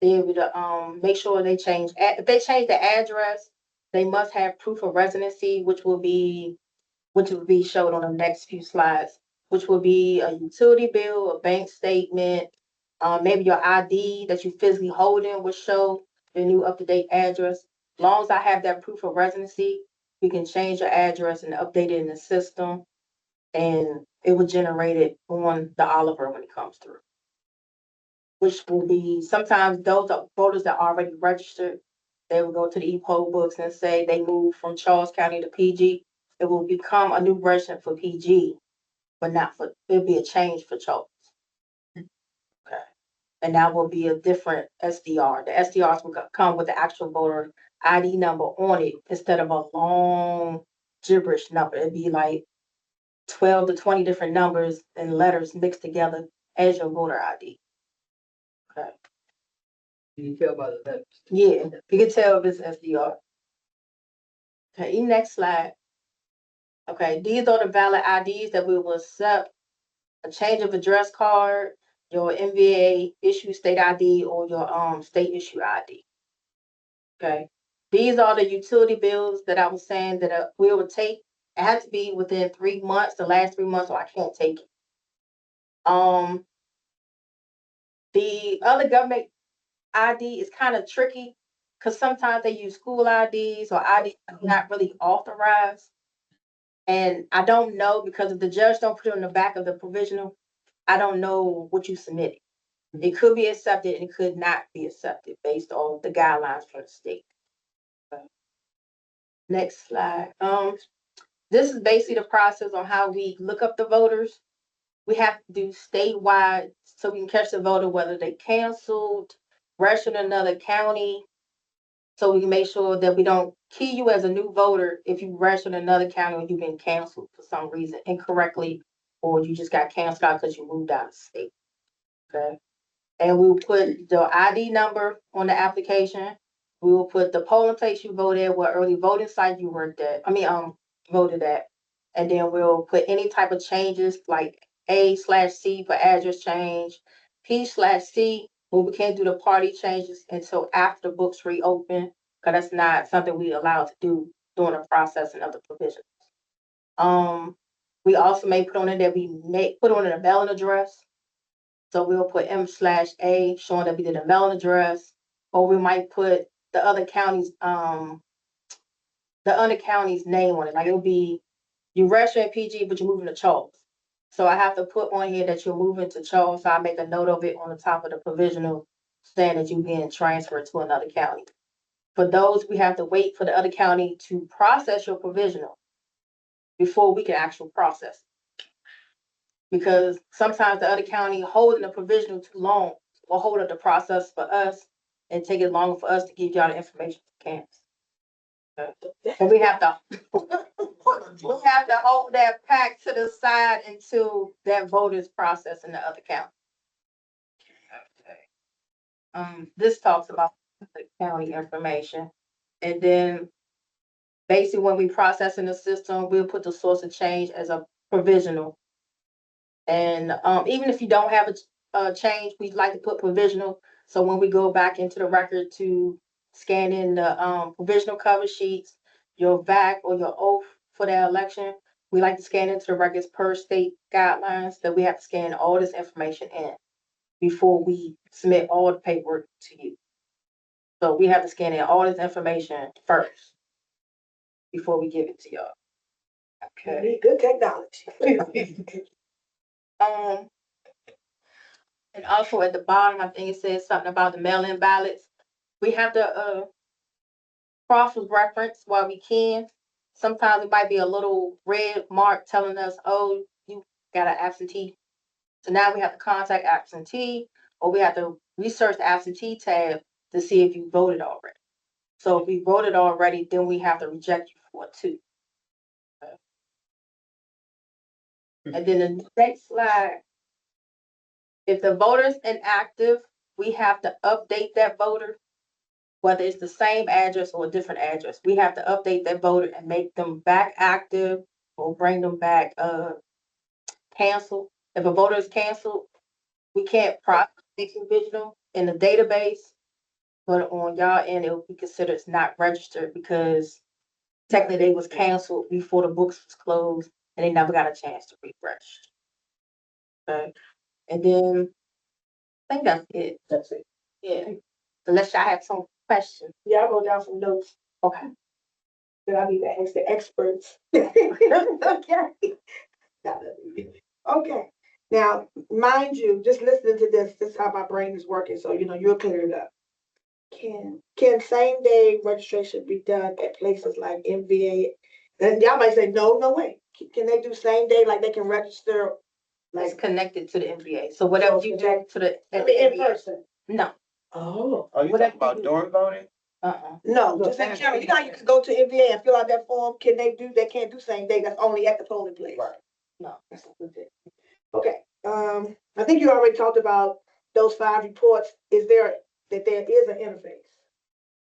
They're able to make sure they change. If they change the address, they must have proof of residency, which will be showed on the next few slides, which will be a utility bill, a bank statement, maybe your ID that you physically holding will show the new up-to-date address. As long as I have that proof of residency, we can change your address and update it in the system, and it will generate it on the Oliver when it comes through. Which will be, sometimes those are voters that are already registered. They will go to the e-poll books and say they moved from Charles County to PG. It will become a new resident for PG, but not for, it'll be a change for Charles. Okay. And that will be a different SDR. The SDRs will come with the actual voter ID number on it instead of a long gibberish number. It'd be like 12 to 20 different numbers and letters mixed together as your voter ID. Okay. Can you tell by the letters? Yeah, you can tell if it's SDR. Okay, next slide. Okay, these are the valid IDs that we will accept. A change of address card, your NBA issue state ID, or your state issue ID. Okay, these are the utility bills that I was saying that we will take. It has to be within 3 months, the last 3 months, or I can't take it. The other government ID is kind of tricky because sometimes they use school IDs or IDs not really authorized. And I don't know because if the judge don't put it on the back of the provisional, I don't know what you submitted. It could be accepted and it could not be accepted based on the guidelines from the state. Okay. Next slide. This is basically the process on how we look up the voters. We have to do statewide so we can catch the voter whether they canceled, registered in another county, so we can make sure that we don't key you as a new voter if you registered in another county and you've been canceled for some reason incorrectly, or you just got canceled out because you moved out of state. Okay. And we'll put the ID number on the application. We will put the polling place you voted at, what early voting site you worked at. Voted at. And then we'll put any type of changes like A/C for address change, P/C when we can't do the party changes until after the books reopen, because that's not something we allowed to do during the processing of the provisions. We also may put on it that we may put on a mailing address. So we'll put M/A showing that we did a mailing address, or we might put the other county's name on it. Like it'll be you register at PG, but you're moving to Charles. So I have to put on here that you're moving to Charles. So I make a note of it on the top of the provisional saying that you're being transferred to another county. For those, we have to wait for the other county to process your provisional before we can actually process it. Because sometimes the other county holding the provisional too long will hold up the process for us and take it longer for us to give y'all the information we can. And we have to hold that pack to the side until that vote is processed in the other county. Okay. This talks about the county information. And then basically when we process in the system, we'll put the source of change as a provisional. And even if you don't have a change, we'd like to put provisional. So when we go back into the record to scan in the provisional cover sheets, your VAC or your oath for the election, we like to scan into the records per state guidelines that we have to scan all this information in before we submit all the paperwork to you. So we have to scan in all this information first before we give it to y'all. Okay. Good technology. And also at the bottom, I think it says something about the mail-in ballots. We have to cross-reference while we can. Sometimes it might be a little red mark telling us, oh, you got an absentee. So now we have to contact absentee, or we have to research the absentee tab to see if you voted already. So if we voted already, then we have to reject you for it too. Okay. And then the next slide. If the voter's inactive, we have to update that voter, whether it's the same address or a different address. We have to update that voter and make them back active or bring them back cancel. If a voter is canceled, we can't process the provisional in the database, but on y'all end, it will be considered it's not registered because technically they was canceled before the books was closed and they never got a chance to refresh. Okay. And then I think that's it. That's it. Yeah. Unless y'all have some questions. Yeah, I wrote down some notes Okay. that I need to ask the experts. Okay. Okay. Now, mind you, just listening to this is how my brain is working. So, you'll clear it up. Can same day registration be done at places like MVA? And y'all might say, no way. Can they do same day, like they can register It's connected to the NBA. So whatever you do to the. I mean, in person? No. Oh. Are you Whatever talking about you do. during voting? No, just in general. You know, how you can go to NBA and fill out that form. Can they do, they can't do same day. That's only at the polling place. Right. No. That's what we did. Okay, I think you already talked about those 5 reports. Is there, that there is an interface?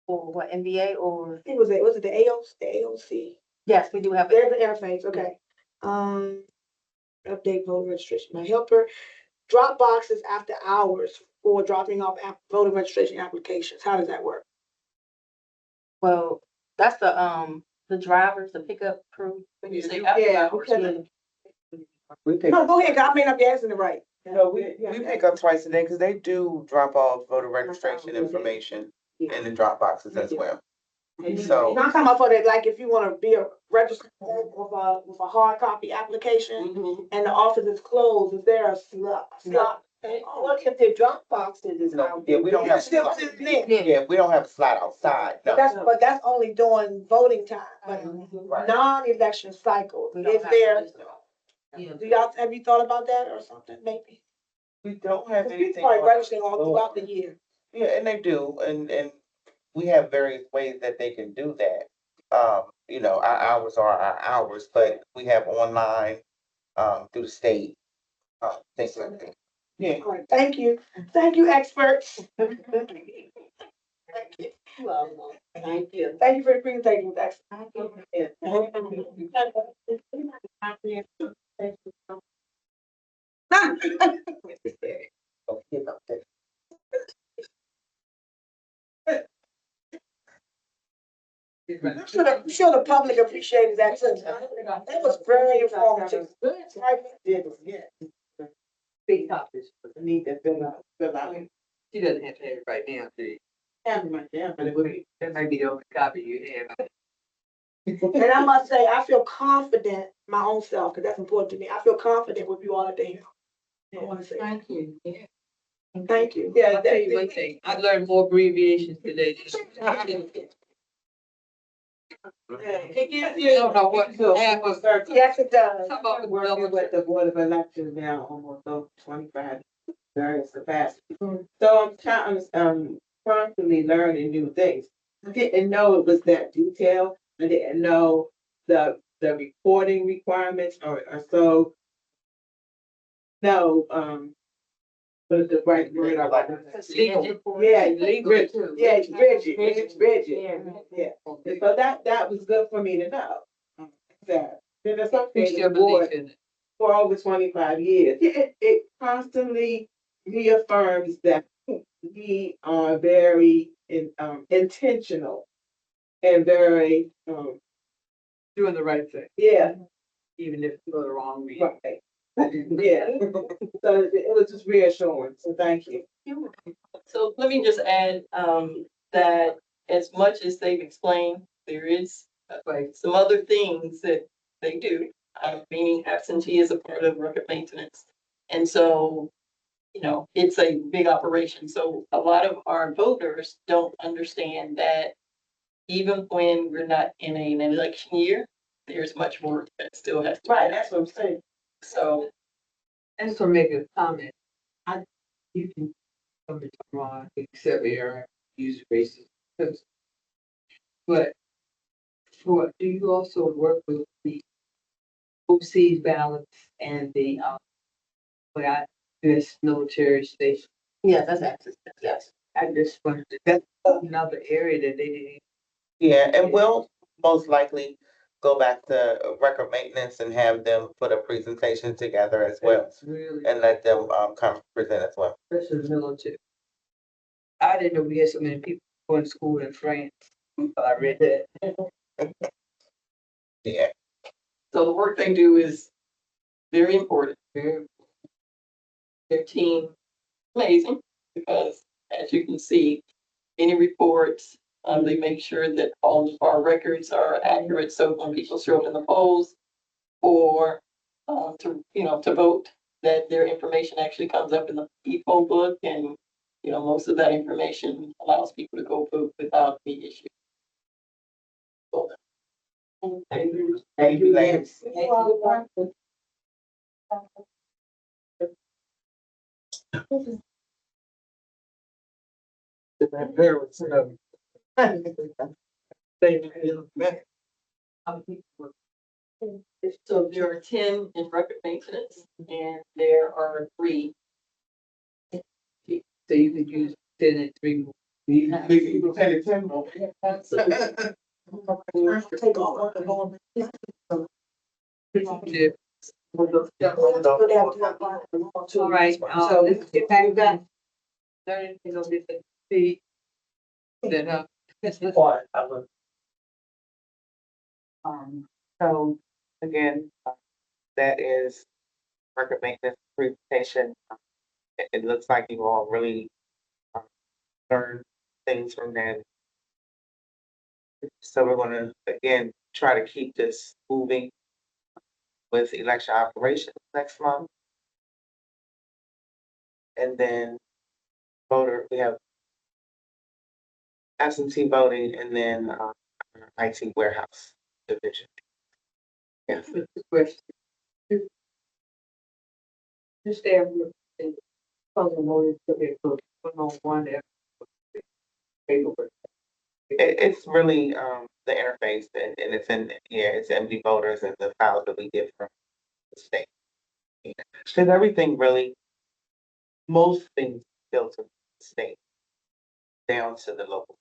Or what, NBA or? I think was it the AOC? The AOC? Yes, we do have. There's an interface, okay. Update voter registration. My helper, drop boxes after hours for dropping off voter registration applications. How does that work? Well, that's the drivers, the pickup crew. When you say Yeah, after hours, because- We pick, No, go ahead, 'cause I may not be asking it right. no, we pick up twice a day because they do drop off voter registration information in the drop boxes as well. So, No, I'm talking about for that, like if you wanna be a registered with a hard copy application and the office is closed, is there a slot? What if the drop boxes is no, out? yeah, we don't You have. can still sit in there. Yeah, we don't have a slot outside, no. But that's only during voting time, but Right. non-election cycle, We don't is have there, to do do y'all, have you thought about that or something, maybe? We don't have Cause anything. people are on registering all the throughout the door. year. Yeah, and they do, and we have various ways that they can do that. You know, our hours are our hours, but we have online, through the state, things like that. Yeah. All right, thank you, experts. Thank you. Thank you for the presentation, Dex. Okay, okay. I'm sure the public appreciated that too. That was very informative. Big copies. I need to fill out. She doesn't have to have it right now, do you? Have my damn, but it would be. That might be the only copy you have. And I must say, I feel confident, my own self, because that's important to me. I feel confident with you all at the end. I want to say, Thank you. Yeah. thank you. Yeah, I'll tell you one thing, I learned more abbreviations today. It gives I you, don't know what to have a certain. yes, it does. How about the Working with the Board of Elections now, almost over 25 various capacities. So I'm constantly learning new things. I didn't know it was that detailed. I didn't know the reporting requirements or so. No, what's the right word? Legal. Yeah, Legal too. yeah, it's rigid, it's rigid. Yeah, so that was good for me to know. That there's We something still the board believe in it. for over 25 years. It constantly reaffirms that we are very intentional and very, Doing the right thing, yeah, even if it's for the wrong reason. right. Yeah, so it was just reassuring, so thank you. So let me just add, that as much as they've explained, there is like some other things that they do, meaning absentee is a part of record maintenance. And so, you know, it's a big operation. So a lot of our voters don't understand that even when we're not in an election year, there's much work that still has to be Right, done. that's what I'm saying. So I just want to make a comment. You can come to tomorrow, except your use races. But do you also work with the overseas balance and the, U.S. military station? Yeah, that's access, yes. I just wondered, that's another area that they didn't. Yeah, and we'll most likely go back to record maintenance and have them put a presentation together as well That's really, and let them, come present as well. especially the military. I didn't know we had so many people going to school in France. I read that. Yeah. So the work they do is very important. Their team amazing because, as you can see, any reports, they make sure that all of our records are accurate. So when people show up in the polls or to vote, that their information actually comes up in the e-poll book, and most of that information allows people to go vote without any issue. Thank you, ladies. So there are 10 in record maintenance and there are 3. So you could use 10 and 3 more. Take all of them. Yeah. All right, let's get back to that. Learning, you know, this the, then, Quiet, I would. So again, that is record maintenance presentation. It looks like you all really learned things from that. So we're gonna, again, try to keep this moving with election operations next month. And then we have absentee voting and then IT warehouse division. Yes. the question. Just stay with the puzzle mode to be put on one paperwork. It's really the interface and it's it's MD voters and the files that we get from the state. Because everything really, most things filter the state down to the local.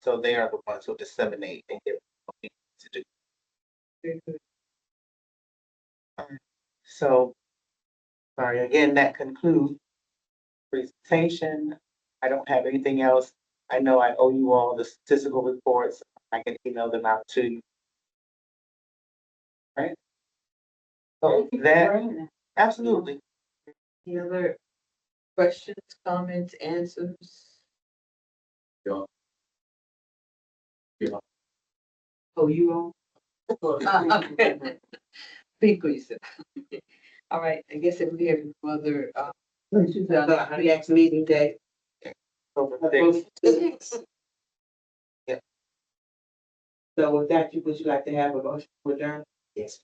So they are the ones who disseminate and give what we need to do. So, sorry, again, that concludes presentation. I don't have anything else. I know I owe you all the statistical reports. I can email them out to you. Right? So that, absolutely. Any other questions, comments, answers? Yeah. Yeah. Oh, you all? Big reason. All right, I guess if we have other, Our next meeting day. Yeah. So with that, would you like to have a motion for adjourn? yes,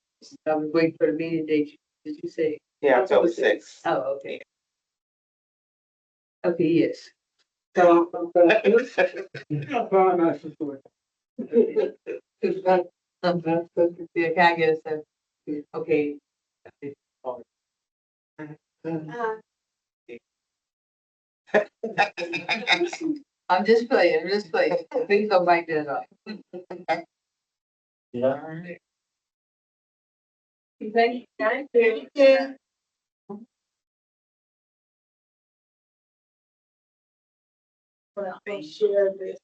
I was waiting for the meeting date. Did you say? Yeah, October 6th. Oh, okay. Okay, yes. So I'm supposed to see, can I get a second? Okay. I'm just playing, Please don't bite that off. Yeah. Thank you. But I'll share this.